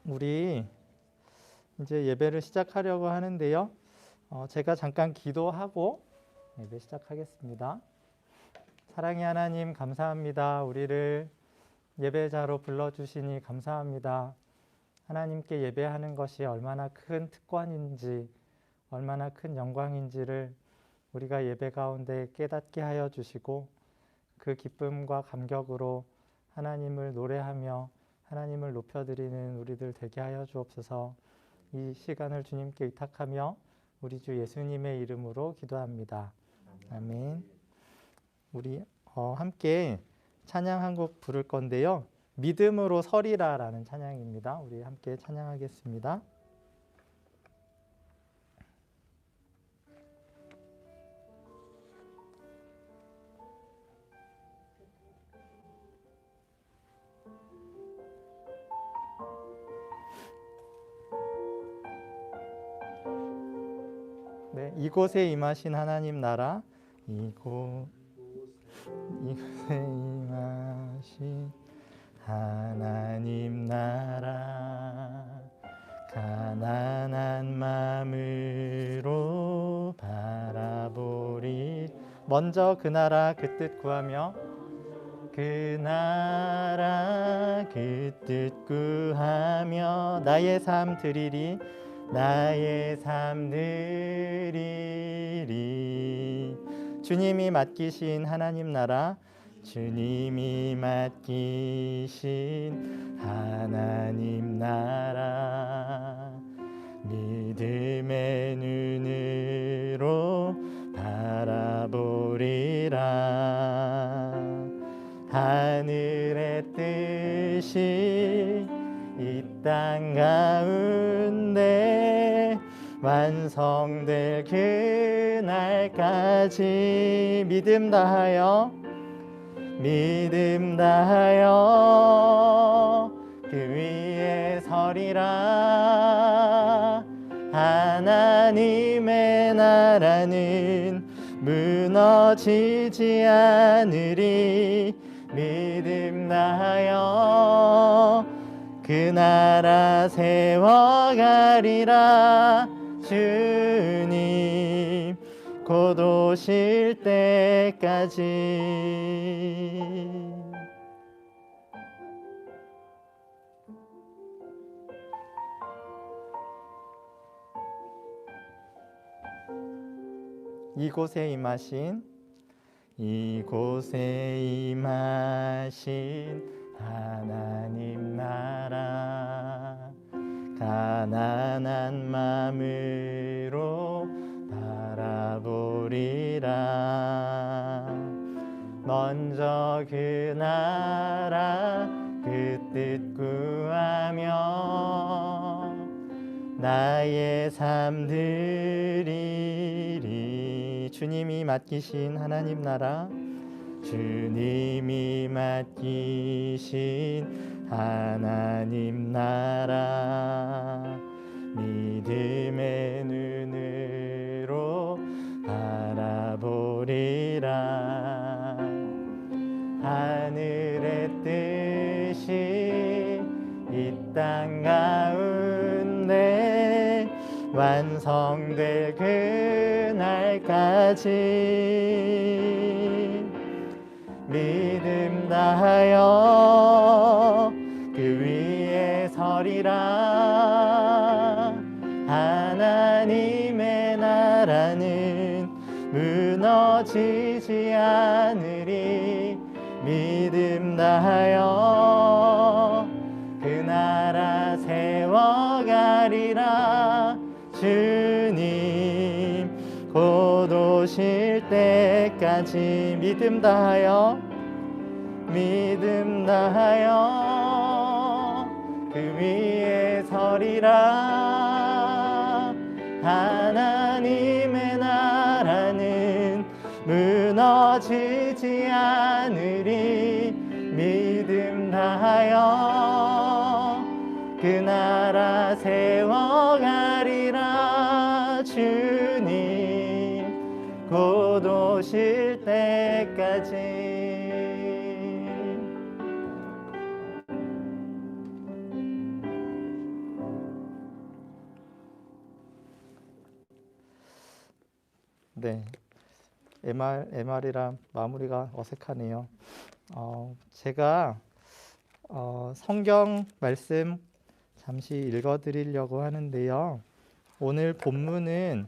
우리 이제 예배를 시작하려고 하는데요. 제가 잠깐 기도하고 예배 시작하겠습니다. 사랑의 하나님, 감사합니다. 우리를 예배자로 불러주시니 감사합니다. 하나님께 예배하는 것이 얼마나 큰 특권인지, 얼마나 큰 영광인지를 우리가 예배 가운데 깨닫게 하여 주시고, 그 기쁨과 감격으로 하나님을 노래하며 하나님을 높여드리는 우리들 되게 하여 주옵소서. 이 시간을 주님께 의탁하며 우리 주 예수님의 이름으로 기도합니다. 아멘. 우리 함께 찬양 한 곡 부를 건데요. 믿음으로 서리라 라는 찬양입니다. 우리 함께 찬양하겠습니다. 네, 이곳에 임하신 하나님 나라, 이곳에 임하신 하나님 나라, 가난한 마음으로 바라보리. 먼저 그 나라 그 뜻 구하며, 그 나라 그 뜻 구하며 나의 삶 드리리, 나의 삶 드리리. 주님이 맡기신 하나님 나라, 주님이 맡기신 하나님 나라, 믿음의 눈으로 바라보리라. 하늘의 뜻이 이 땅 가운데 완성될 그날까지 믿음 다하여 그 위에 서리라. 하나님의 나라는 무너지지 않으리. 믿음 다하여 그 나라 세워가리라. 주님 곧 오실 때까지. 이곳에 임하신 하나님 나라, 가난한 마음으로 바라보리라. 먼저 그 나라 그 뜻 구하며 나의 삶 드리리. 주님이 맡기신 하나님 나라, 주님이 맡기신 하나님 나라, 믿음의 눈으로 바라보리라. 하늘의 뜻이 이 땅 가운데 완성될 그날까지 믿음 다하여 그 위에 서리라. 하나님의 나라는 무너지지 않으리. 믿음 다하여 그 나라 세워가리라. 주님 곧 오실 때까지 믿음 다하여 그 위에 서리라. 하나님의 나라는 무너지지 않으리. 믿음 다하여 그 나라 세워가리라. 주님 곧 오실 때까지. 네, MR이랑 마무리가 어색하네요. 제가 성경 말씀 잠시 읽어드리려고 하는데요. 오늘 본문은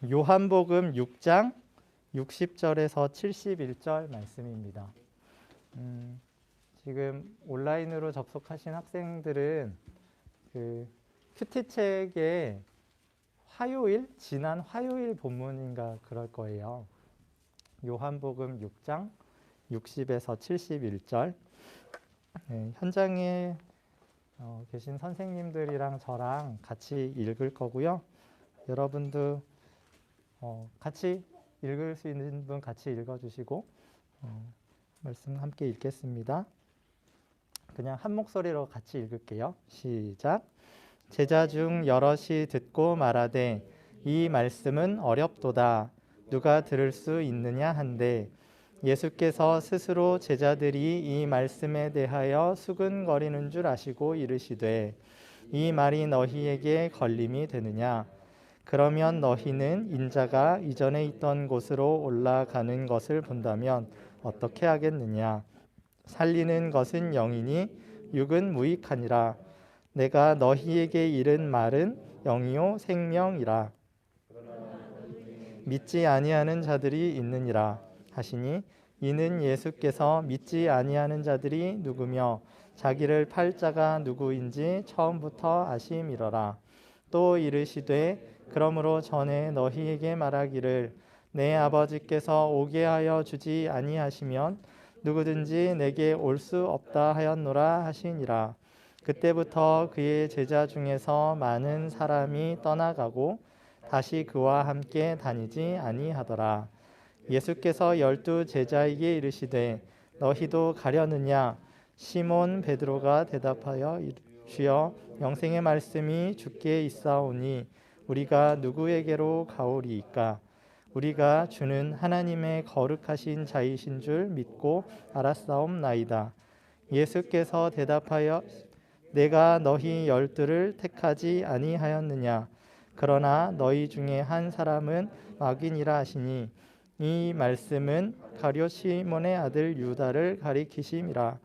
요한복음 6장 60절에서 71절 말씀입니다. 지금 온라인으로 접속하신 학생들은 그 큐티책에 지난 화요일 본문인가 그럴 거예요. 요한복음 6장 60에서 71절. 네, 현장에 계신 선생님들이랑 저랑 같이 읽을 거고요. 여러분도 같이 읽을 수 있는 분 같이 읽어주시고 말씀 함께 읽겠습니다. 그냥 한 목소리로 같이 읽을게요. 시작. 제자 중 여럿이 듣고 말하되 이 말씀은 어렵도다. 누가 들을 수 있느냐 한데 예수께서 스스로 제자들이 이 말씀에 대하여 수근거리는 줄 아시고 이르시되 이 말이 너희에게 걸림이 되느냐? 그러면 너희는 인자가 이전에 있던 곳으로 올라가는 것을 본다면 어떻게 하겠느냐? 살리는 것은 영이니 육은 무익하니라. 내가 너희에게 이른 말은 영이요 생명이라. 믿지 아니하는 자들이 있느니라 하시니 이는 예수께서 믿지 아니하는 자들이 누구며 자기를 팔 자가 누구인지 처음부터 아심이러라. 또 이르시되 그러므로 전에 너희에게 말하기를 내 아버지께서 오게 하여 주지 아니하시면 누구든지 내게 올 수 없다 하였노라 하시니라. 그때부터 그의 제자 중에서 많은 사람이 떠나가고 다시 그와 함께 다니지 아니하더라. 예수께서 12 제자에게 이르시되 너희도 가려느냐? 시몬 베드로가 대답하여 주여 영생의 말씀이 주께 있사오니 우리가 누구에게로 가오리이까? 우리가 주는 하나님의 거룩하신 자이신 줄 믿고 알았사옵나이다. 예수께서 대답하여 내가 너희 12를 택하지 아니하였느냐? 그러나 너희 중에 한 사람은 마귀니라 하시니 이 말씀은 가룟 시몬의 아들 유다를 가리키심이라.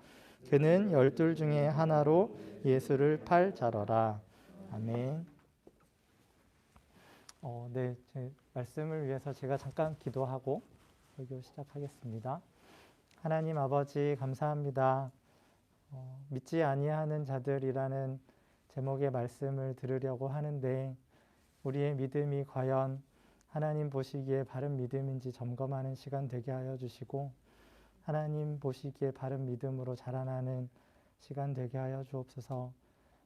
그는 12 중에 하나로 예수를 팔 자러라. 아멘. 네, 제 말씀을 위해서 제가 잠깐 기도하고 설교 시작하겠습니다. 하나님 아버지 감사합니다. 믿지 아니하는 자들이라는 제목의 말씀을 들으려고 하는데 우리의 믿음이 과연 하나님 보시기에 바른 믿음인지 점검하는 시간 되게 하여 주시고 하나님 보시기에 바른 믿음으로 자라나는 시간 되게 하여 주옵소서.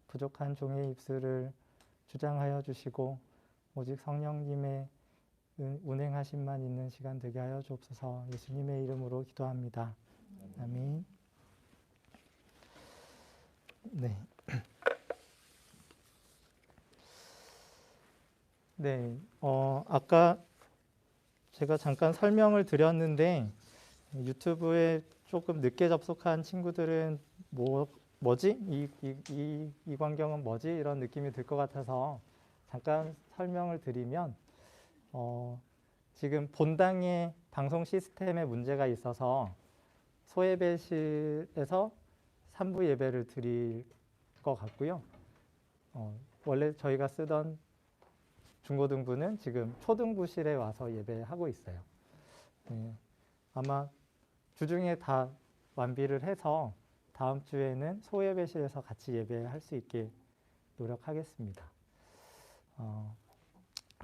부족한 종의 입술을 주장하여 주시고 오직 성령님의 운행하심만 있는 시간 되게 하여 주옵소서. 예수님의 이름으로 기도합니다. 아멘. 네. 네. 아까 제가 잠깐 설명을 드렸는데 유튜브에 조금 늦게 접속한 친구들은 뭐지? 이 광경은 뭐지? 이런 느낌이 들 것 같아서 잠깐 설명을 드리면 지금 본당의 방송 시스템에 문제가 있어서 소예배실에서 3부 예배를 드릴 것 같고요. 원래 저희가 쓰던 중고등부는 지금 초등부실에 와서 예배하고 있어요. 네, 아마 주중에 다 완비를 해서 다음 주에는 소예배실에서 같이 예배할 수 있게 노력하겠습니다.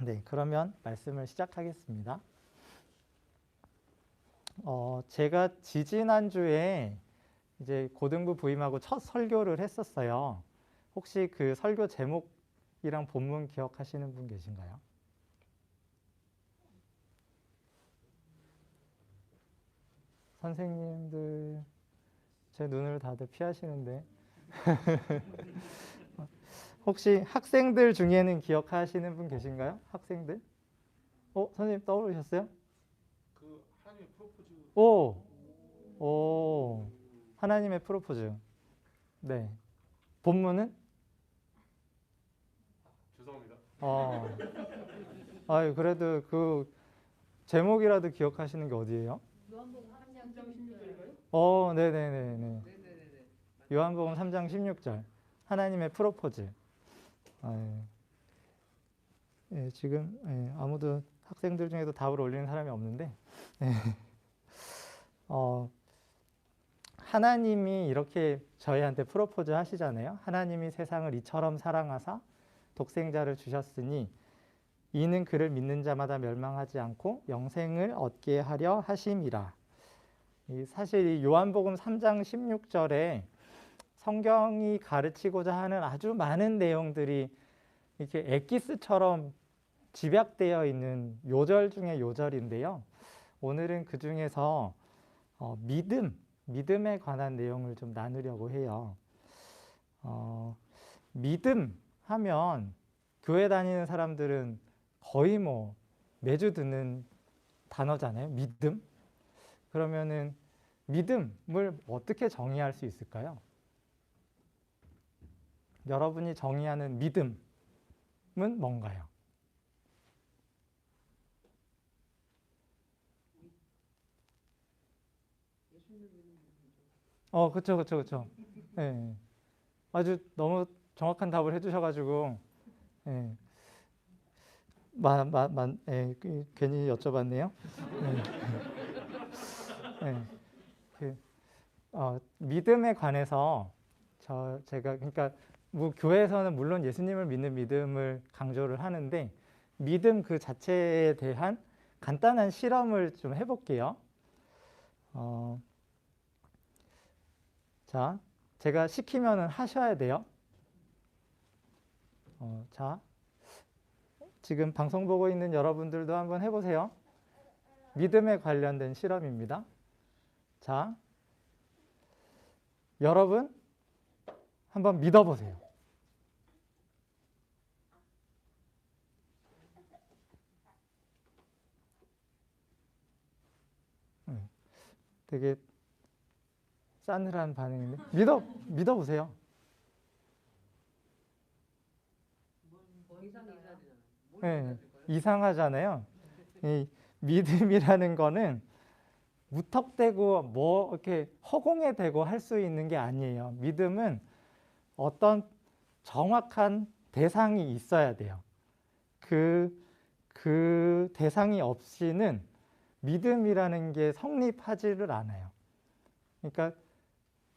네, 그러면 말씀을 시작하겠습니다. 제가 지지난주에 이제 고등부 부임하고 첫 설교를 했었어요. 혹시 그 설교 제목이랑 본문 기억하시는 분 계신가요? 선생님들 제 눈을 다들 피하시는데 혹시 학생들 중에는 기억하시는 분 계신가요? 학생들? 선생님 떠오르셨어요? 그 하나님의 프로포즈. 오, 하나님의 프로포즈. 네. 본문은? 죄송합니다. 아유, 그래도 그 제목이라도 기억하시는 게 어디예요? 요한복음 3장 16절인가요? 네네네네. 네네네네. 요한복음 3장 16절. 하나님의 프로포즈. 지금 아무도 학생들 중에도 답을 올리는 사람이 없는데, 어, 하나님이 이렇게 저희한테 프로포즈 하시잖아요. 하나님이 세상을 이처럼 사랑하사 독생자를 주셨으니 이는 그를 믿는 자마다 멸망하지 않고 영생을 얻게 하려 하심이라. 사실 이 요한복음 3장 16절에 성경이 가르치고자 하는 아주 많은 내용들이 이렇게 엑기스처럼 집약되어 있는 요절 중에 요절인데요. 오늘은 그 중에서 믿음에 관한 내용을 좀 나누려고 해요. 믿음 하면 교회 다니는 사람들은 거의 뭐 매주 듣는 단어잖아요. 믿음. 그러면은 믿음을 어떻게 정의할 수 있을까요? 여러분이 정의하는 믿음은 뭔가요? 그쵸, 그쵸, 그쵸. 네. 아주 너무 정확한 답을 해주셔가지고, 예. 괜히 여쭤봤네요. 믿음에 관해서 제가 그러니까 뭐 교회에서는 물론 예수님을 믿는 믿음을 강조를 하는데 믿음 그 자체에 대한 간단한 실험을 좀 해볼게요. 자, 제가 시키면은 하셔야 돼요. 자, 지금 방송 보고 있는 여러분들도 한번 해보세요. 믿음에 관련된 실험입니다. 자, 여러분 한번 믿어보세요. 되게 싸늘한 반응인데 믿어보세요. 네, 이상하잖아요. 이 믿음이라는 거는 무턱대고 뭐 이렇게 허공에 대고 할 수 있는 게 아니에요. 믿음은 어떤 정확한 대상이 있어야 돼요. 그 대상이 없이는 믿음이라는 게 성립하지를 않아요. 그러니까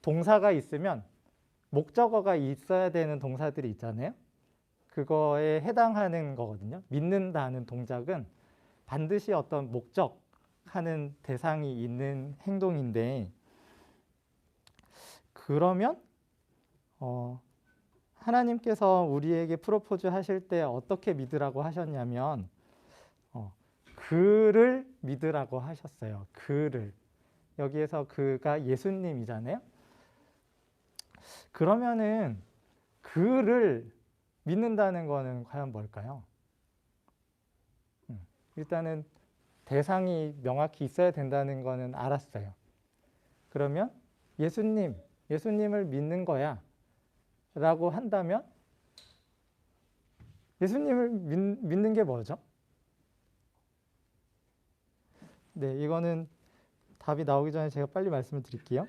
동사가 있으면 목적어가 있어야 되는 동사들이 있잖아요. 그거에 해당하는 거거든요. 믿는다는 동작은 반드시 어떤 목적하는 대상이 있는 행동인데, 그러면 하나님께서 우리에게 프로포즈 하실 때 어떻게 믿으라고 하셨냐면 그를 믿으라고 하셨어요. 그를. 여기에서 그가 예수님이잖아요. 그러면은 그를 믿는다는 거는 과연 뭘까요? 일단은 대상이 명확히 있어야 된다는 거는 알았어요. 그러면 예수님을 믿는 거야 라고 한다면 예수님을 믿는 게 뭐죠? 네, 이거는 답이 나오기 전에 제가 빨리 말씀을 드릴게요.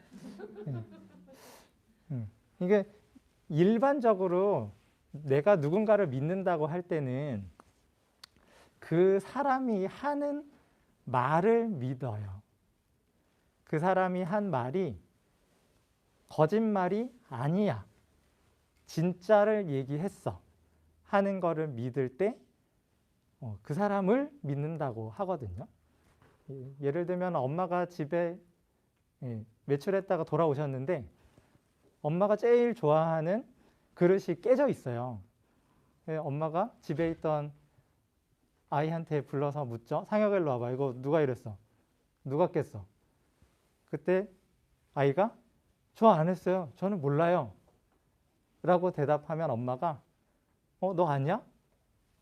이게 일반적으로 내가 누군가를 믿는다고 할 때는 그 사람이 하는 말을 믿어요. 그 사람이 한 말이 거짓말이 아니야, 진짜를 얘기했어 하는 거를 믿을 때 그 사람을 믿는다고 하거든요. 예를 들면 엄마가 집에 외출했다가 돌아오셨는데 엄마가 제일 좋아하는 그릇이 깨져 있어요. 엄마가 집에 있던 아이한테 불러서 묻죠. 상혁아 일로 와봐. 이거 누가 이랬어? 누가 깼어? 그때 아이가 저 안 했어요. 저는 몰라요. 라고 대답하면 엄마가 너 아니야?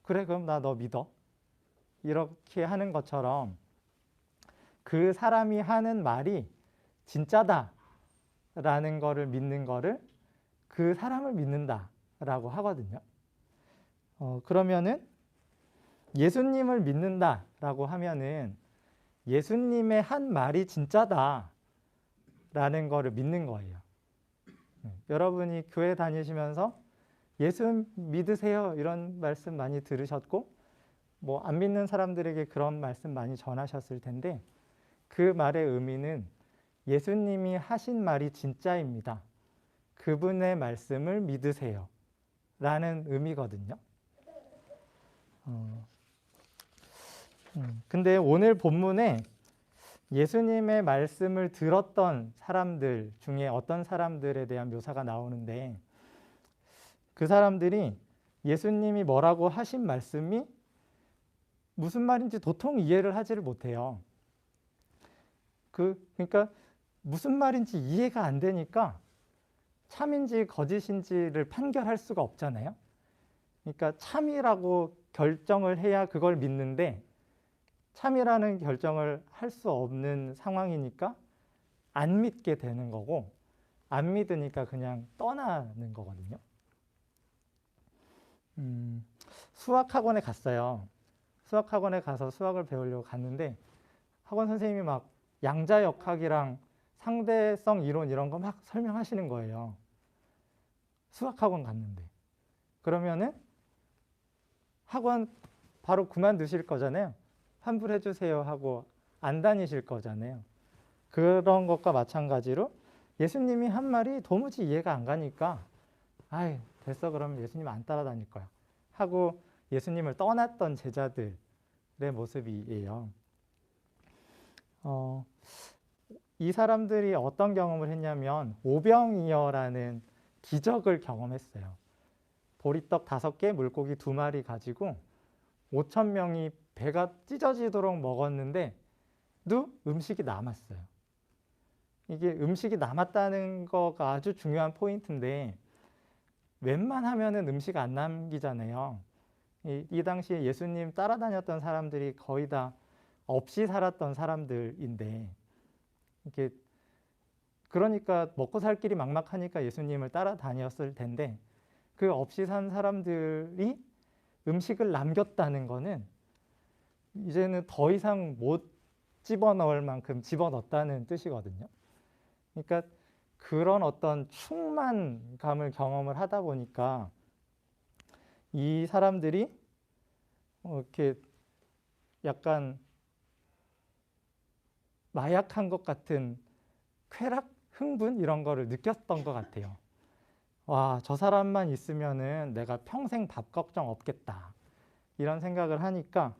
그래, 그럼 나 너 믿어. 이렇게 하는 것처럼 그 사람이 하는 말이 진짜다 라는 거를 믿는 거를 그 사람을 믿는다 라고 하거든요. 그러면은 예수님을 믿는다라고 하면은 예수님의 한 말이 진짜다라는 거를 믿는 거예요. 여러분이 교회 다니시면서 예수 믿으세요 이런 말씀 많이 들으셨고 뭐 안 믿는 사람들에게 그런 말씀 많이 전하셨을 텐데 그 말의 의미는 예수님이 하신 말이 진짜입니다. 그분의 말씀을 믿으세요 라는 의미거든요. 근데 오늘 본문에 예수님의 말씀을 들었던 사람들 중에 어떤 사람들에 대한 묘사가 나오는데 그 사람들이 예수님이 뭐라고 하신 말씀이 무슨 말인지 도통 이해를 하지를 못해요. 그러니까 무슨 말인지 이해가 안 되니까 참인지 거짓인지를 판결할 수가 없잖아요. 그러니까 참이라고 결정을 해야 그걸 믿는데 참이라는 결정을 할 수 없는 상황이니까 안 믿게 되는 거고 안 믿으니까 그냥 떠나는 거거든요. 수학학원에 갔어요. 수학학원에 가서 수학을 배우려고 갔는데 학원 선생님이 막 양자역학이랑 상대성 이론 이런 거 막 설명하시는 거예요. 수학학원 갔는데. 그러면은 학원 바로 그만두실 거잖아요. 환불해 주세요 하고 안 다니실 거잖아요. 그런 것과 마찬가지로 예수님이 한 말이 도무지 이해가 안 가니까 아이 됐어 그러면 예수님 안 따라다닐 거야 하고 예수님을 떠났던 제자들의 모습이에요. 이 사람들이 어떤 경험을 했냐면 오병이어라는 기적을 경험했어요. 보리떡 5개, 물고기 2마리 가지고 5천 명이 배가 찢어지도록 먹었는데도 음식이 남았어요. 이게 음식이 남았다는 거가 아주 중요한 포인트인데 웬만하면은 음식 안 남기잖아요. 이 당시에 예수님 따라다녔던 사람들이 거의 다 없이 살았던 사람들인데 이게 그러니까 먹고 살 길이 막막하니까 예수님을 따라다녔을 텐데 그 없이 산 사람들이 음식을 남겼다는 거는 이제는 더 이상 못 집어넣을 만큼 집어넣었다는 뜻이거든요. 그러니까 그런 어떤 충만감을 경험을 하다 보니까 이 사람들이 이렇게 약간 마약한 것 같은 쾌락, 흥분 이런 거를 느꼈던 것 같아요. 와, 저 사람만 있으면은 내가 평생 밥 걱정 없겠다. 이런 생각을 하니까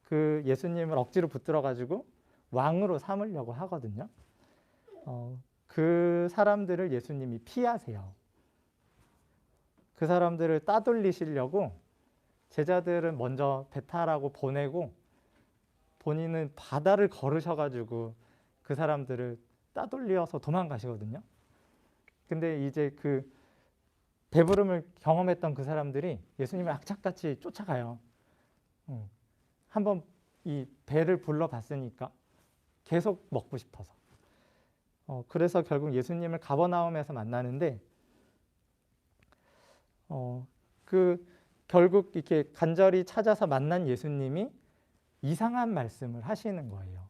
그 예수님을 억지로 붙들어 가지고 왕으로 삼으려고 하거든요. 그 사람들을 예수님이 피하세요. 그 사람들을 따돌리시려고 제자들은 먼저 배 타라고 보내고 본인은 바다를 걸으셔가지고 그 사람들을 따돌려서 도망가시거든요. 근데 이제 그 배부름을 경험했던 그 사람들이 예수님을 악착같이 쫓아가요. 한번 이 배를 불러봤으니까 계속 먹고 싶어서. 그래서 결국 예수님을 가버나움에서 만나는데 결국 이렇게 간절히 찾아서 만난 예수님이 이상한 말씀을 하시는 거예요.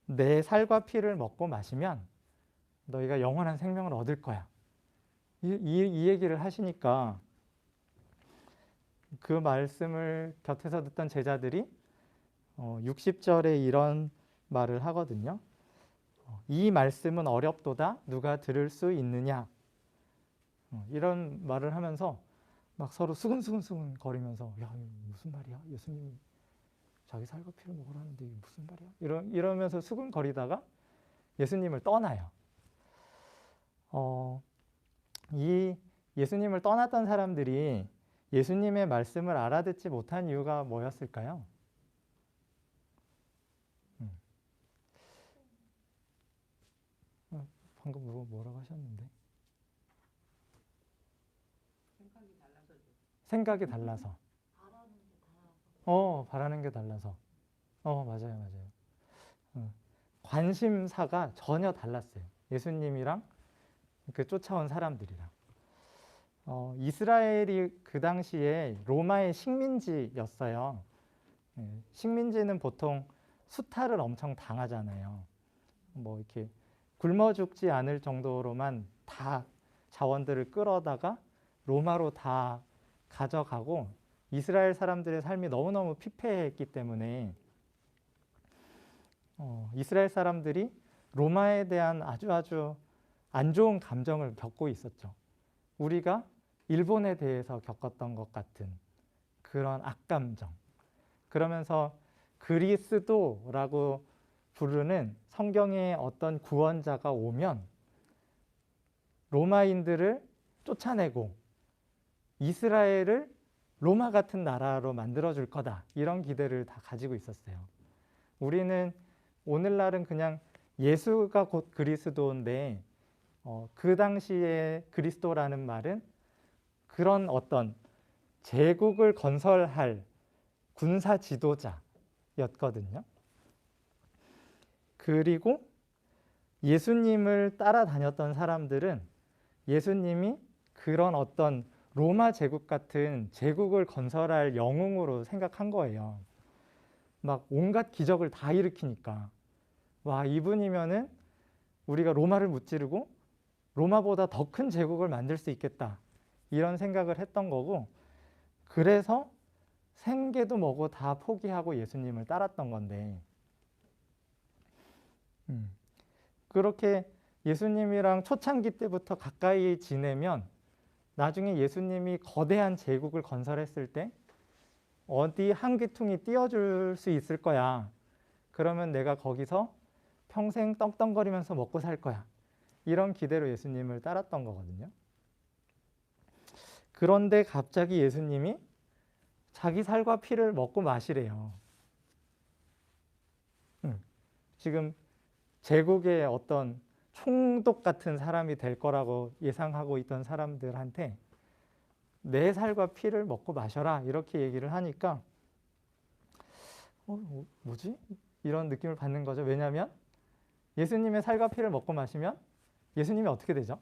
내 살과 피를 먹고 마시면 너희가 영원한 생명을 얻을 거야. 이 얘기를 하시니까 그 말씀을 곁에서 듣던 제자들이 60절에 이런 말을 하거든요. 이 말씀은 어렵도다 누가 들을 수 있느냐. 이런 말을 하면서 막 서로 수근수근 거리면서 야 무슨 말이야? 예수님이 자기 살과 피를 먹으라는데 이게 무슨 말이야? 이러면서 수근거리다가 예수님을 떠나요. 이 예수님을 떠났던 사람들이 예수님의 말씀을 알아듣지 못한 이유가 뭐였을까요? 방금 뭐라고 하셨는데? 생각이 달라서. 바라는 게 달라서. 맞아요. 관심사가 전혀 달랐어요. 예수님이랑 그 쫓아온 사람들이랑. 이스라엘이 그 당시에 로마의 식민지였어요. 식민지는 보통 수탈을 엄청 당하잖아요. 뭐 이렇게 굶어 죽지 않을 정도로만 다 자원들을 끌어다가 로마로 다 가져가고 이스라엘 사람들의 삶이 너무너무 피폐했기 때문에 이스라엘 사람들이 로마에 대한 아주 안 좋은 감정을 겪고 있었죠. 우리가 일본에 대해서 겪었던 것 같은 그런 악감정. 그러면서 그리스도라고 부르는 성경의 어떤 구원자가 오면 로마인들을 쫓아내고 이스라엘을 로마 같은 나라로 만들어줄 거다. 이런 기대를 다 가지고 있었어요. 우리는 오늘날은 그냥 예수가 곧 그리스도인데 그 당시에 그리스도라는 말은 그런 어떤 제국을 건설할 군사 지도자였거든요. 그리고 예수님을 따라다녔던 사람들은 예수님이 그런 어떤 로마 제국 같은 제국을 건설할 영웅으로 생각한 거예요. 막 온갖 기적을 다 일으키니까 와, 이분이면은 우리가 로마를 무찌르고 로마보다 더 큰 제국을 만들 수 있겠다 이런 생각을 했던 거고 그래서 생계도 뭐고 다 포기하고 예수님을 따랐던 건데 그렇게 예수님이랑 초창기 때부터 가까이 지내면 나중에 예수님이 거대한 제국을 건설했을 때 어디 한 귀퉁이 띄워줄 수 있을 거야. 그러면 내가 거기서 평생 떵떵거리면서 먹고 살 거야. 이런 기대로 예수님을 따랐던 거거든요. 그런데 갑자기 예수님이 자기 살과 피를 먹고 마시래요. 지금 제국의 어떤 총독 같은 사람이 될 거라고 예상하고 있던 사람들한테 내 살과 피를 먹고 마셔라 이렇게 얘기를 하니까 뭐지? 이런 느낌을 받는 거죠. 왜냐하면 예수님의 살과 피를 먹고 마시면 예수님이 어떻게 되죠?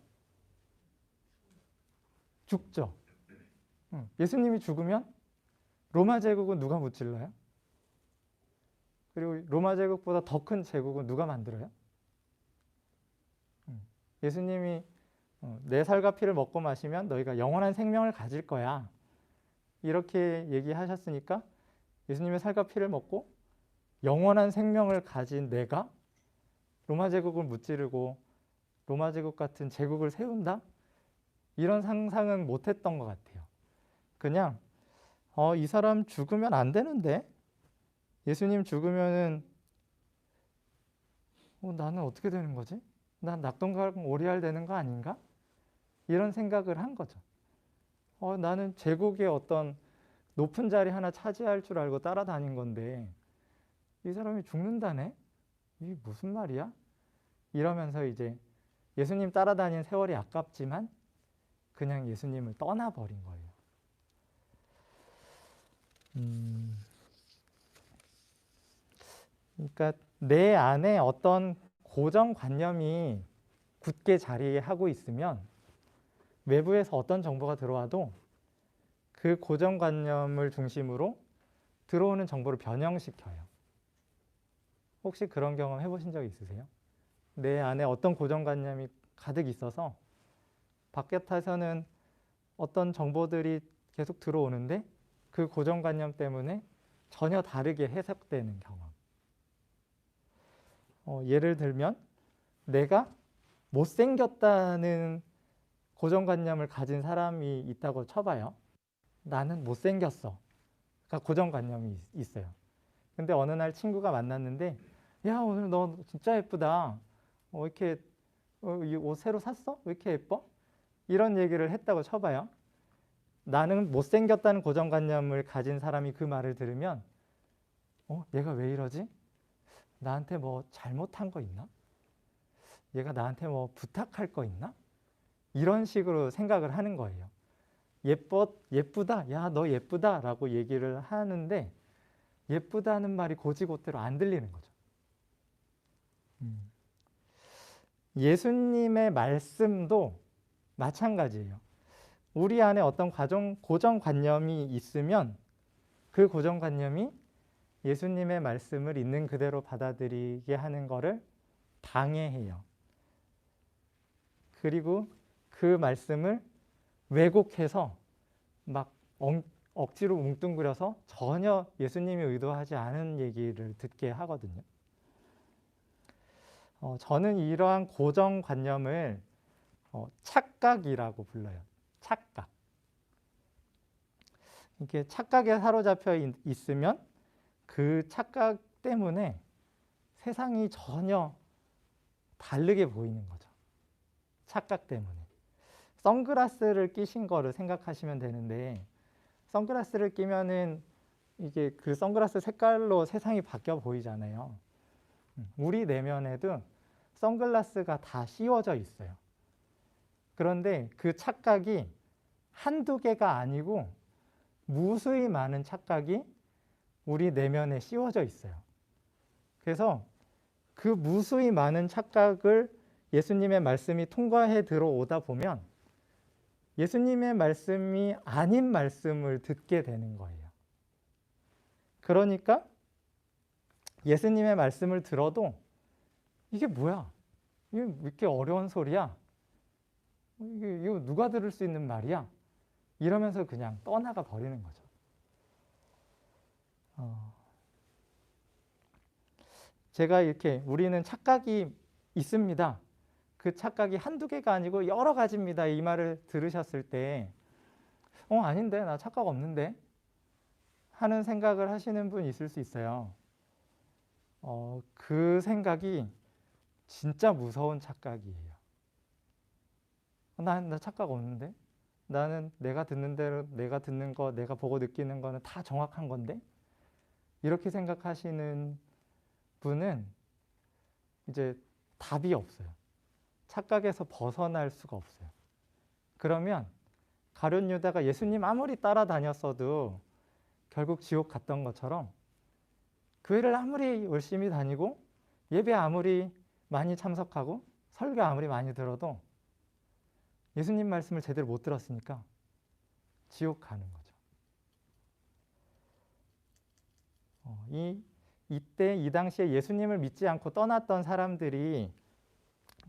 죽죠. 예수님이 죽으면 로마 제국은 누가 무찔러요? 그리고 로마 제국보다 더 큰 제국은 누가 만들어요? 예수님이 내 살과 피를 먹고 마시면 너희가 영원한 생명을 가질 거야. 이렇게 얘기하셨으니까 예수님의 살과 피를 먹고 영원한 생명을 가진 내가 로마 제국을 무찌르고 로마 제국 같은 제국을 세운다? 이런 상상은 못했던 것 같아요. 그냥 이 사람 죽으면 안 되는데 예수님 죽으면은 나는 어떻게 되는 거지? 난 낙동강 오리알 되는 거 아닌가? 이런 생각을 한 거죠. 나는 제국의 어떤 높은 자리 하나 차지할 줄 알고 따라다닌 건데 이 사람이 죽는다네? 이게 무슨 말이야? 이러면서 이제 예수님 따라다닌 세월이 아깝지만 그냥 예수님을 떠나버린 거예요. 그러니까 내 안에 어떤 고정관념이 굳게 자리하고 있으면 외부에서 어떤 정보가 들어와도 그 고정관념을 중심으로 들어오는 정보를 변형시켜요. 혹시 그런 경험 해보신 적 있으세요? 내 안에 어떤 고정관념이 가득 있어서 바깥에서는 어떤 정보들이 계속 들어오는데 그 고정관념 때문에 전혀 다르게 해석되는 경험. 예를 들면 내가 못생겼다는 고정관념을 가진 사람이 있다고 쳐봐요. 나는 못생겼어. 그러니까 고정관념이 있어요. 근데 어느 날 친구가 만났는데 야, 오늘 너 진짜 예쁘다. 이렇게 이 옷 새로 샀어? 왜 이렇게 예뻐? 이런 얘기를 했다고 쳐봐요. 나는 못생겼다는 고정관념을 가진 사람이 그 말을 들으면 얘가 왜 이러지? 나한테 뭐 잘못한 거 있나? 얘가 나한테 뭐 부탁할 거 있나? 이런 식으로 생각을 하는 거예요. 예쁘다. 야, 너 예쁘다 라고 얘기를 하는데 예쁘다는 말이 고지고대로 안 들리는 거죠. 예수님의 말씀도 마찬가지예요. 우리 안에 어떤 고정관념이 있으면 그 고정관념이 예수님의 말씀을 있는 그대로 받아들이게 하는 것을 방해해요. 그리고 그 말씀을 왜곡해서 막 억지로 뭉뚱그려서 전혀 예수님이 의도하지 않은 얘기를 듣게 하거든요. 저는 이러한 고정관념을 착각이라고 불러요. 착각. 이게 착각에 사로잡혀 있으면 그 착각 때문에 세상이 전혀 다르게 보이는 거죠. 착각 때문에. 선글라스를 끼신 거를 생각하시면 되는데, 선글라스를 끼면은 이게 그 선글라스 색깔로 세상이 바뀌어 보이잖아요. 우리 내면에도 선글라스가 다 씌워져 있어요. 그런데 그 착각이 한두 개가 아니고 무수히 많은 착각이 우리 내면에 씌워져 있어요. 그래서 그 무수히 많은 착각을 예수님의 말씀이 통과해 들어오다 보면 예수님의 말씀이 아닌 말씀을 듣게 되는 거예요. 그러니까 예수님의 말씀을 들어도 이게 뭐야? 이게 왜 이렇게 어려운 소리야? 이거 누가 들을 수 있는 말이야? 이러면서 그냥 떠나가 버리는 거죠. 제가 이렇게 우리는 착각이 있습니다. 그 착각이 한두 개가 아니고 여러 가지입니다. 이 말을 들으셨을 때 아닌데 나 착각 없는데 하는 생각을 하시는 분 있을 수 있어요. 그 생각이 진짜 무서운 착각이에요. 나 착각 없는데? 나는 내가 듣는 대로 내가 듣는 거, 내가 보고 느끼는 거는 다 정확한 건데? 이렇게 생각하시는 분은 이제 답이 없어요. 착각에서 벗어날 수가 없어요. 그러면 가룟 유다가 예수님 아무리 따라다녔어도 결국 지옥 갔던 것처럼 교회를 아무리 열심히 다니고 예배 아무리 많이 참석하고 설교 아무리 많이 들어도 예수님 말씀을 제대로 못 들었으니까 지옥 가는 거죠. 이때 이 당시에 예수님을 믿지 않고 떠났던 사람들이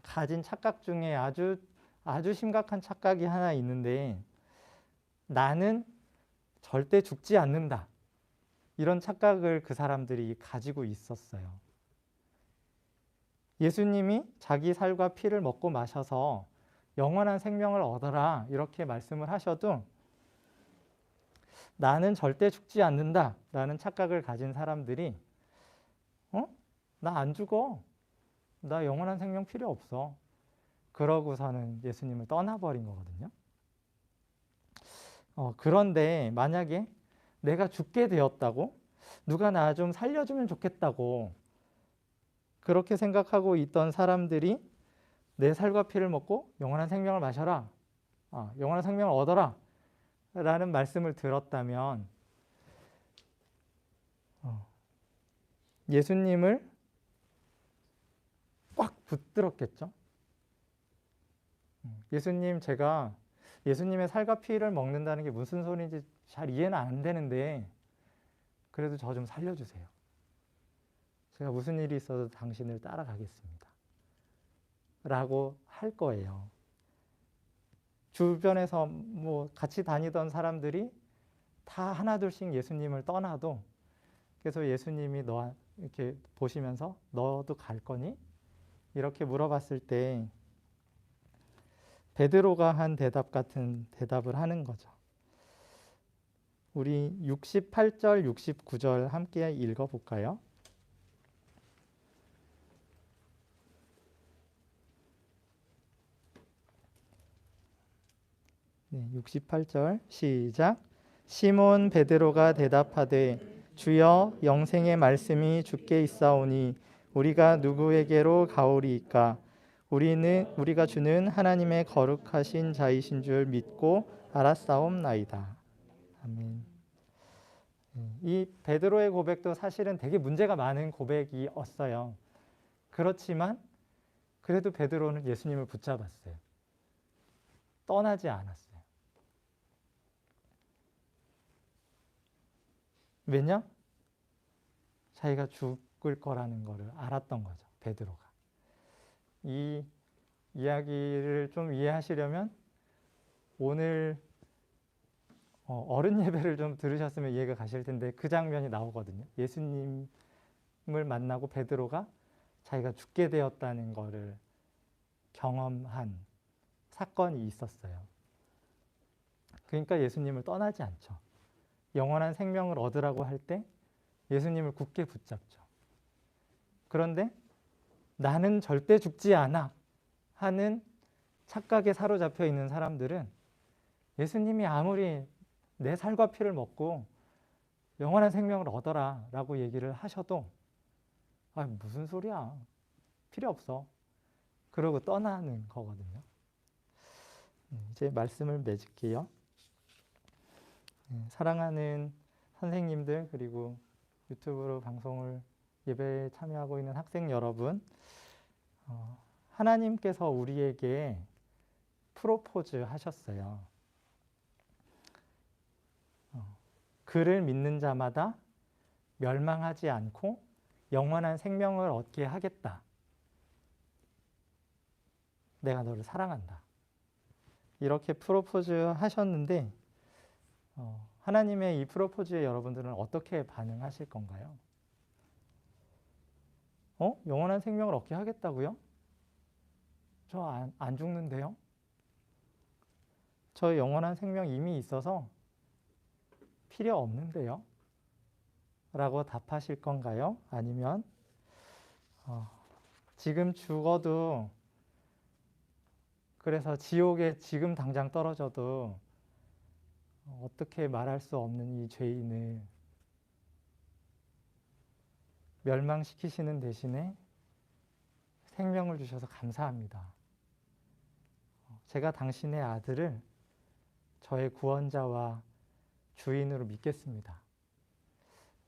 가진 착각 중에 아주 심각한 착각이 하나 있는데, 나는 절대 죽지 않는다. 이런 착각을 그 사람들이 가지고 있었어요. 예수님이 자기 살과 피를 먹고 마셔서 영원한 생명을 얻어라 이렇게 말씀을 하셔도 나는 절대 죽지 않는다 라는 착각을 가진 사람들이 나 안 죽어. 나 영원한 생명 필요 없어. 그러고서는 예수님을 떠나버린 거거든요. 그런데 만약에 내가 죽게 되었다고, 누가 나 좀 살려주면 좋겠다고 그렇게 생각하고 있던 사람들이 내 살과 피를 먹고 영원한 생명을 마셔라, 영원한 생명을 얻어라 라는 말씀을 들었다면 예수님을 꽉 붙들었겠죠. 제가 예수님의 살과 피를 먹는다는 게 무슨 소리인지 잘 이해는 안 되는데 그래도 저 좀 살려주세요. 제가 무슨 일이 있어도 당신을 따라가겠습니다. 라고 할 거예요. 주변에서 뭐 같이 다니던 사람들이 다 하나둘씩 예수님을 떠나도 그래서 예수님이 이렇게 보시면서 너도 갈 거니? 이렇게 물어봤을 때 베드로가 한 대답 같은 대답을 하는 거죠. 우리 68절, 69절 함께 읽어볼까요? 네, 68절 시작. 시몬 베드로가 대답하되 주여 영생의 말씀이 주께 있사오니 우리가 누구에게로 가오리이까? 우리가 주는 하나님의 거룩하신 자이신 줄 믿고 알았사옵나이다. 아멘. 이 베드로의 고백도 사실은 되게 문제가 많은 고백이었어요. 그렇지만 그래도 베드로는 예수님을 붙잡았어요. 떠나지 않았어요. 왜냐? 자기가 죽을 거라는 것을 알았던 거죠. 베드로가. 이 이야기를 좀 이해하시려면 오늘 어른 예배를 좀 들으셨으면 이해가 가실 텐데 그 장면이 나오거든요. 예수님을 만나고 베드로가 자기가 죽게 되었다는 것을 경험한 사건이 있었어요. 그러니까 예수님을 떠나지 않죠. 영원한 생명을 얻으라고 할 때 예수님을 굳게 붙잡죠. 그런데 나는 절대 죽지 않아 하는 착각에 사로잡혀 있는 사람들은 예수님이 아무리 내 살과 피를 먹고 영원한 생명을 얻어라 라고 얘기를 하셔도 무슨 소리야, 필요 없어, 그러고 떠나는 거거든요. 이제 말씀을 맺을게요. 사랑하는 선생님들, 그리고 유튜브로 방송을 예배에 참여하고 있는 학생 여러분, 하나님께서 우리에게 프로포즈 하셨어요. 그를 믿는 자마다 멸망하지 않고 영원한 생명을 얻게 하겠다. 내가 너를 사랑한다. 이렇게 프로포즈 하셨는데 하나님의 이 프로포즈에 여러분들은 어떻게 반응하실 건가요? 영원한 생명을 얻게 하겠다고요? 저 안 죽는데요? 저 영원한 생명 이미 있어서 필요 없는데요? 라고 답하실 건가요? 아니면 지금 죽어도, 그래서 지옥에 지금 당장 떨어져도 어떻게 말할 수 없는 이 죄인을 멸망시키시는 대신에 생명을 주셔서 감사합니다. 제가 당신의 아들을 저의 구원자와 주인으로 믿겠습니다.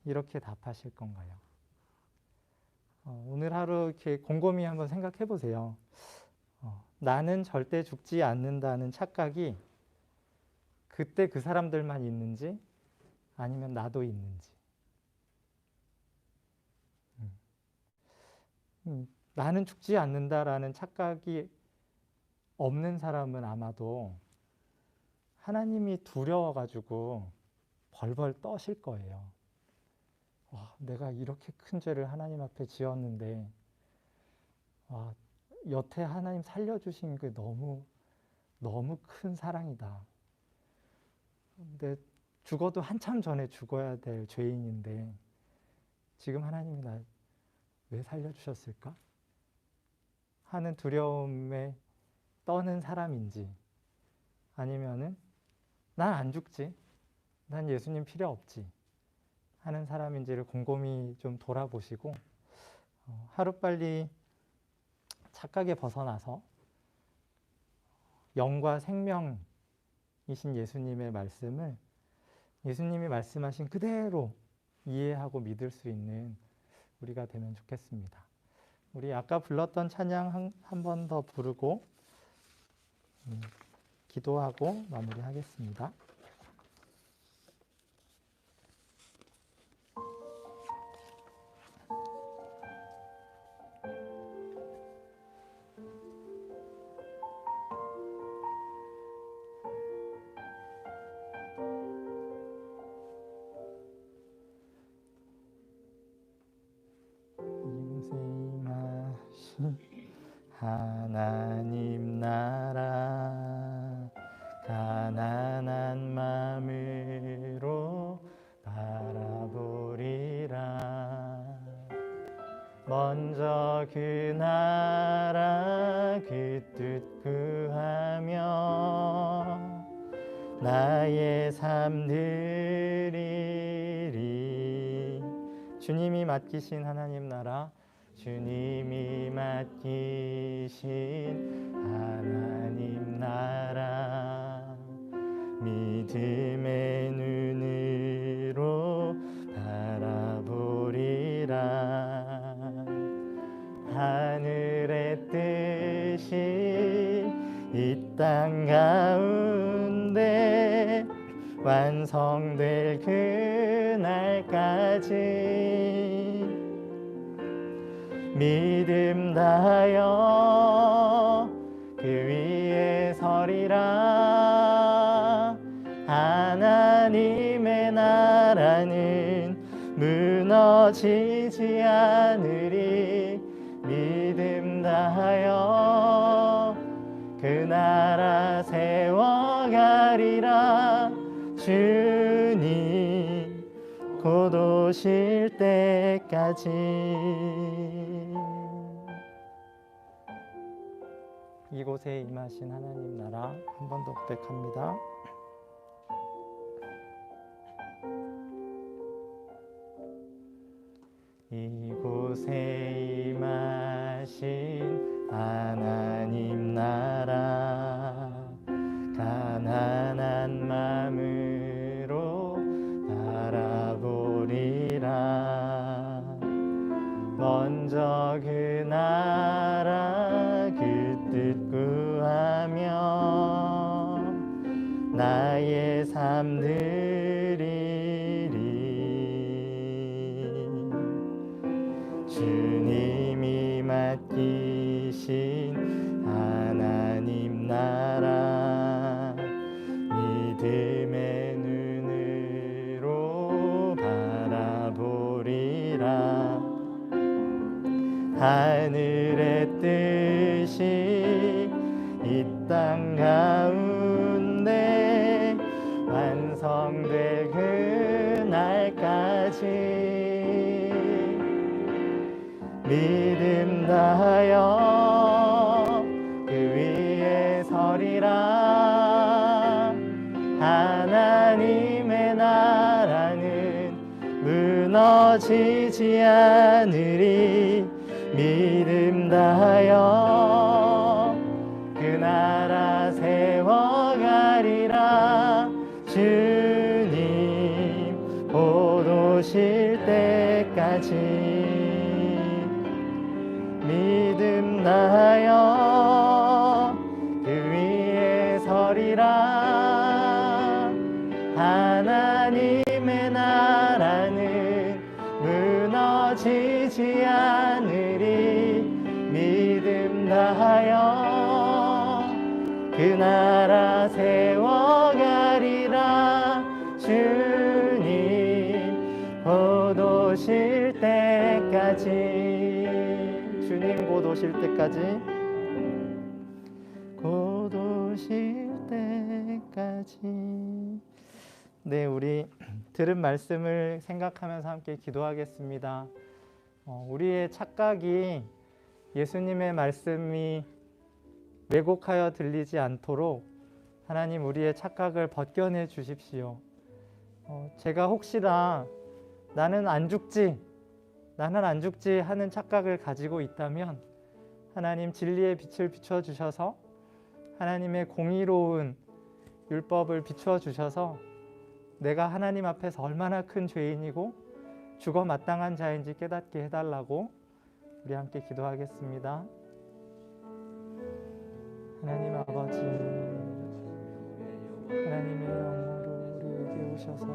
이렇게 답하실 건가요? 오늘 하루 이렇게 곰곰이 한번 생각해 보세요. 나는 절대 죽지 않는다는 착각이 그때 그 사람들만 있는지 아니면 나도 있는지. 나는 죽지 않는다라는 착각이 없는 사람은 아마도 하나님이 두려워가지고 벌벌 떠실 거예요. 내가 이렇게 큰 죄를 하나님 앞에 지었는데 여태 하나님 살려주신 게 너무 큰 사랑이다. 근데 죽어도 한참 전에 죽어야 될 죄인인데 지금 하나님이 나 왜 살려주셨을까? 하는 두려움에 떠는 사람인지, 아니면은 난 안 죽지, 난 예수님 필요 없지 하는 사람인지를 곰곰이 좀 돌아보시고 하루빨리 착각에 벗어나서 영과 생명이신 예수님의 말씀을 예수님이 말씀하신 그대로 이해하고 믿을 수 있는 우리가 되면 좋겠습니다. 우리 아까 불렀던 찬양 한 번 더 부르고 기도하고 마무리하겠습니다. 하나님 나라 가난한 마음으로 바라보리라. 먼저 그 나라 그 뜻 구하며 나의 삶 드리리. 주님이 맡기신 하나님 나라, 주님이 맡기신 하나님 나라, 믿음의 눈으로 바라보리라. 하늘의 뜻이 이 땅 가운데 완성될 그날까지 때까지 믿음 다하여 그 위에 서리라. 하나님의 나라는 무너지지 않으리. 믿음 다하여 그 나라 세워가리라. 주님 곧 오실 때까지. 이곳에 임하신 하나님 나라 한 번 더 고백합니다. 이곳에 임하신 하나님 나라 가난한 마음으로 바라보리라. 먼저 그 나라 그 뜻 구하며 나의 삶 드리리. 주님이 맡기신 하나님 나라 믿음의 눈으로 바라보리라. 하늘의 뜻이 이 땅 가운데 완성될 그날까지 믿음 다하여 그 위에 서리라. 하나님의 나라는 무너지지 않으리. 믿음 다하여 그 나라 세워가리라. 주님 곧 오실 때까지 믿음 다하여 그 위에 서리라. 하나님의 나라는 무너지지 않으리. 믿음 다하여 그 나라 세워가리라. 주님 곧 오실 때까지. 주님 곧 오실 때까지. 곧 오실 때까지. 네, 우리 들은 말씀을 생각하면서 함께 기도하겠습니다. 우리의 착각이 예수님의 말씀이 왜곡하여 들리지 않도록 하나님 우리의 착각을 벗겨내 주십시오. 제가 혹시나 나는 안 죽지 하는 착각을 가지고 있다면 하나님 진리의 빛을 비춰주셔서 하나님의 공의로운 율법을 비추어 주셔서 내가 하나님 앞에서 얼마나 큰 죄인이고 죽어 마땅한 자인지 깨닫게 해달라고 우리 함께 기도하겠습니다. 하나님 아버지, 하나님의 영으로 우리에게 오셔서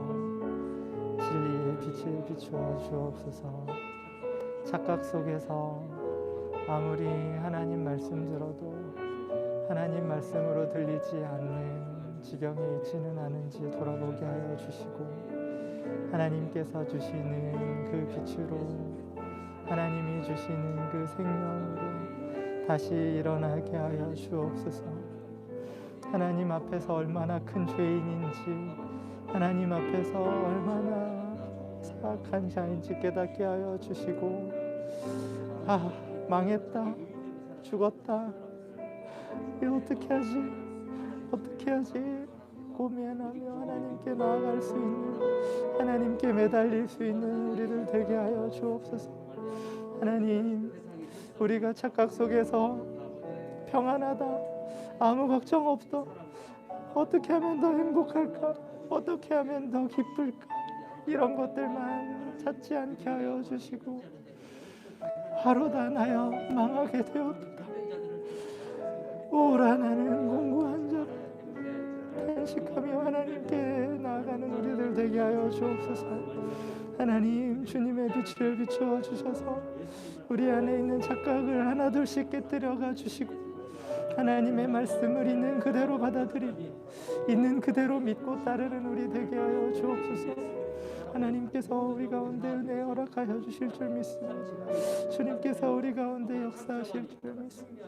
진리의 빛을 비추어 주옵소서. 착각 속에서 아무리 하나님 말씀 들어도 하나님 말씀으로 들리지 않는 지경에 있지는 않은지 돌아보게 하여 주시고, 하나님께서 주시는 그 빛으로, 하나님이 주시는 그 생명으로 다시 일어나게 하여 주옵소서. 하나님 앞에서 얼마나 큰 죄인인지, 하나님 앞에서 얼마나 사악한 자인지 깨닫게 하여 주시고, 망했다, 죽었다, 이거 어떻게 하지? 어떻게 하지? 고민하며 하나님께 나아갈 수 있는, 하나님께 매달릴 수 있는 우리들 되게 하여 주옵소서. 하나님, 우리가 착각 속에서 평안하다, 아무 걱정 없다, 어떻게 하면 더 행복할까, 어떻게 하면 더 기쁠까, 이런 것들만 찾지 않게 하여 주시고, 하루다 나여 망하게 되었다. 오라 나는 공고한 자라 탄식하며 하나님께 나아가는 우리들 되게 하여 주옵소서. 하나님 주님의 빛을 비추어 주셔서 우리 안에 있는 착각을 하나둘씩 깨뜨려가 주시고 하나님의 말씀을 있는 그대로 받아들이고 있는 그대로 믿고 따르는 우리 되게 하여 주옵소서. 하나님께서 우리 가운데 은혜 허락하여 주실 줄 믿습니다. 주님께서 우리 가운데 역사하실 줄 믿습니다.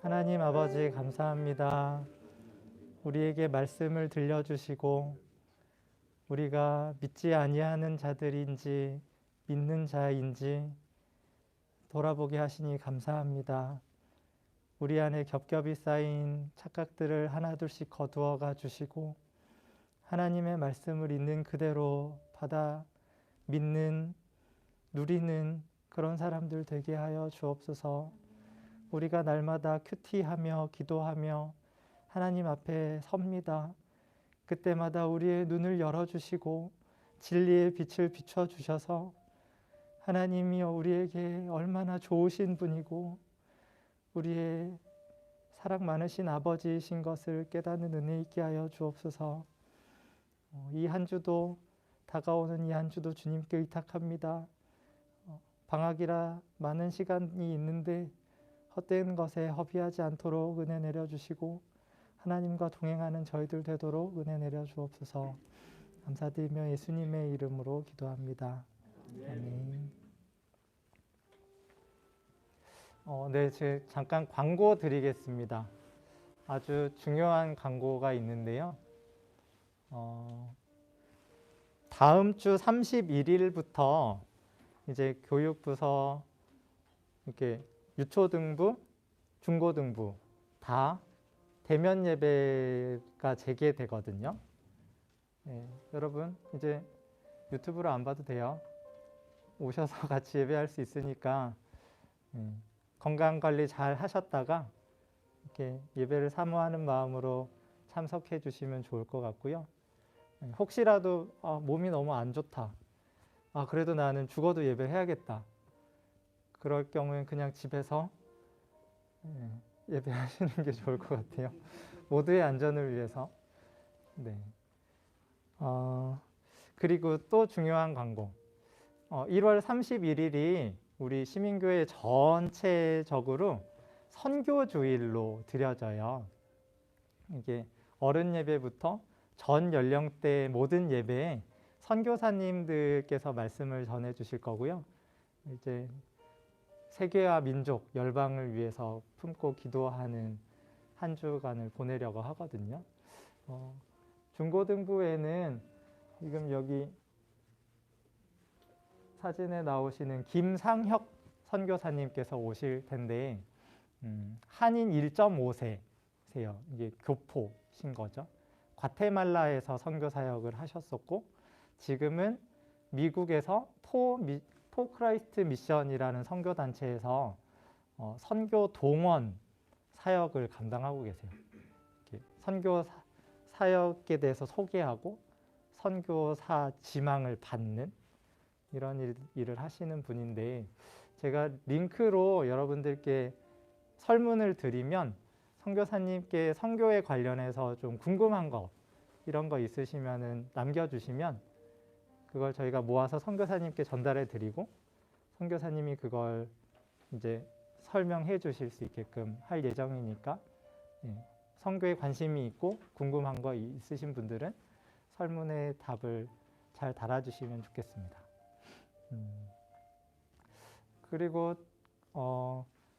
하나님 아버지 감사합니다. 우리에게 말씀을 들려주시고 우리가 믿지 아니하는 자들인지 믿는 자인지 돌아보게 하시니 감사합니다. 우리 안에 겹겹이 쌓인 착각들을 하나둘씩 거두어가 주시고 하나님의 말씀을 있는 그대로 받아 믿는 누리는 그런 사람들 되게 하여 주옵소서. 우리가 날마다 큐티하며 기도하며 하나님 앞에 섭니다. 그때마다 우리의 눈을 열어주시고 진리의 빛을 비춰주셔서 하나님이여 우리에게 얼마나 좋으신 분이고 우리의 사랑 많으신 아버지이신 것을 깨닫는 은혜 있게 하여 주옵소서. 이 한 주도 다가오는 이 한 주도 주님께 의탁합니다. 방학이라 많은 시간이 있는데 헛된 것에 허비하지 않도록 은혜 내려주시고 하나님과 동행하는 저희들 되도록 은혜 내려 주옵소서. 감사드리며 예수님의 이름으로 기도합니다. 아멘. 네, 잠깐 광고 드리겠습니다. 아주 중요한 광고가 있는데요. 다음 주 31일부터 이제 교육부서 이렇게 유초등부, 중고등부 다 대면 예배가 재개되거든요. 여러분 이제 유튜브로 안 봐도 돼요. 오셔서 같이 예배할 수 있으니까 건강관리 잘 하셨다가 이렇게 예배를 사모하는 마음으로 참석해 주시면 좋을 것 같고요. 혹시라도 몸이 너무 안 좋다. 그래도 나는 죽어도 예배해야겠다. 그럴 경우엔 그냥 집에서 예배하시는 게 좋을 것 같아요. 모두의 안전을 위해서. 네. 그리고 또 중요한 광고. 1월 31일이 우리 시민교회 전체적으로 선교주일로 드려져요. 이게 어른 예배부터 전 연령대 모든 예배에 선교사님들께서 말씀을 전해 주실 거고요. 이제 세계와 민족, 열방을 위해서 품고 기도하는 한 주간을 보내려고 하거든요. 중고등부에는 지금 여기 사진에 나오시는 김상혁 선교사님께서 오실 텐데 한인 1.5세세요. 이게 교포신 거죠. 과테말라에서 선교 사역을 하셨었고 지금은 미국에서 포 크라이스트 미션이라는 선교 단체에서 선교 동원 사역을 감당하고 계세요. 선교 사역에 대해서 소개하고 선교사 지망을 받는 이런 일을 하시는 분인데 제가 링크로 여러분들께 설문을 드리면 선교사님께 선교에 관련해서 좀 궁금한 거 이런 거 있으시면은 남겨주시면 그걸 저희가 모아서 선교사님께 전달해 드리고 선교사님이 그걸 이제 설명해 주실 수 있게끔 할 예정이니까 선교에 관심이 있고 궁금한 거 있으신 분들은 설문에 답을 잘 달아주시면 좋겠습니다. 그리고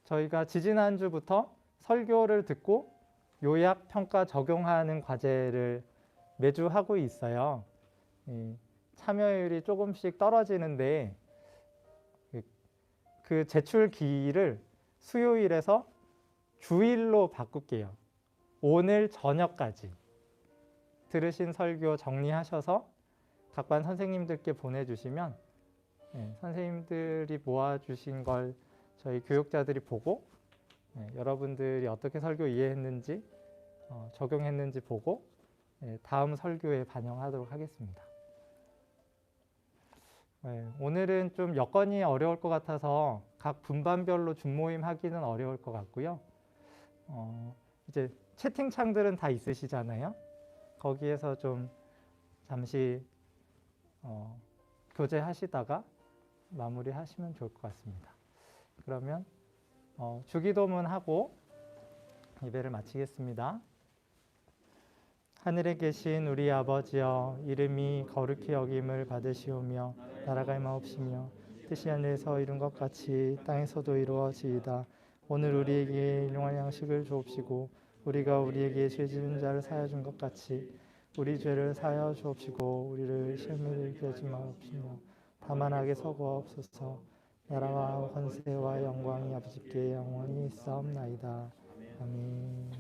저희가 지지난주부터 설교를 듣고 요약, 평가, 적용하는 과제를 매주 하고 있어요. 참여율이 조금씩 떨어지는데 그 제출기일을 수요일에서 주일로 바꿀게요. 오늘 저녁까지 들으신 설교 정리하셔서 각반 선생님들께 보내주시면 선생님들이 모아주신 걸 저희 교육자들이 보고 여러분들이 어떻게 설교 이해했는지 적용했는지 보고 다음 설교에 반영하도록 하겠습니다. 네, 오늘은 좀 여건이 어려울 것 같아서 각 분반별로 중모임 하기는 어려울 것 같고요. 이제 채팅창들은 다 있으시잖아요. 거기에서 좀 잠시 교제하시다가 마무리하시면 좋을 것 같습니다. 그러면 주기도문 하고 예배를 마치겠습니다. 하늘에 계신 우리 아버지여, 이름이 거룩히 여김을 받으시오며 나라가 임하옵시며 뜻이 하늘에서 이룬 것 같이 땅에서도 이루어지이다. 오늘 우리에게 일용할 양식을 주옵시고 우리가 우리에게 죄 지은 자를 사하여 준 것 같이 우리 죄를 사하여 주옵시고 우리를 시험에 들게 하지 마옵시며 다만 악에서 구하옵소서. 나라와 권세와 영광이 아버지께 영원히 있사옵나이다. 아멘.